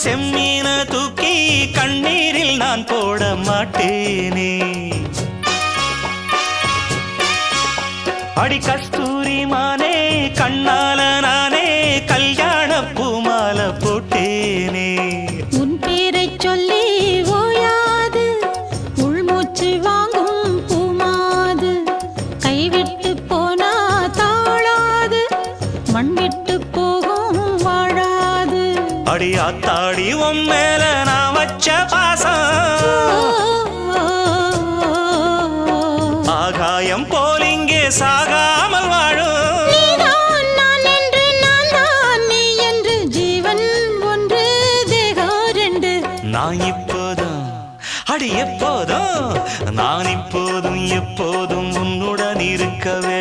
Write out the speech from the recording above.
செம்மீன தூக்கி கண்ணீரில் நான் போட மாட்டேனே. அடி கஸ்தூரி மானே கண்ணால நானே கல்யாண பூமால போட்டேனே. உன் பேரை சொல்லி ஓயாது உள்மூச்சு வாங்கும் பூமாது. கைவிட்டு போனா தாழாது மண் விட்டு போகும் வாழாது. அடி ஆத்தாடி உன் மேல நான் வச்ச பாசம் ஆகாயம் போல் இங்கே சாகாமல் வாழும். நான் என்று நான் தான் நீ என்று ஜீவன் ஒன்று தேகம் ரெண்டு. நான் இப்போதும் அடி எப்போதும் நான் இப்போதும் எப்போதும் உன்னுடன் இருக்கவே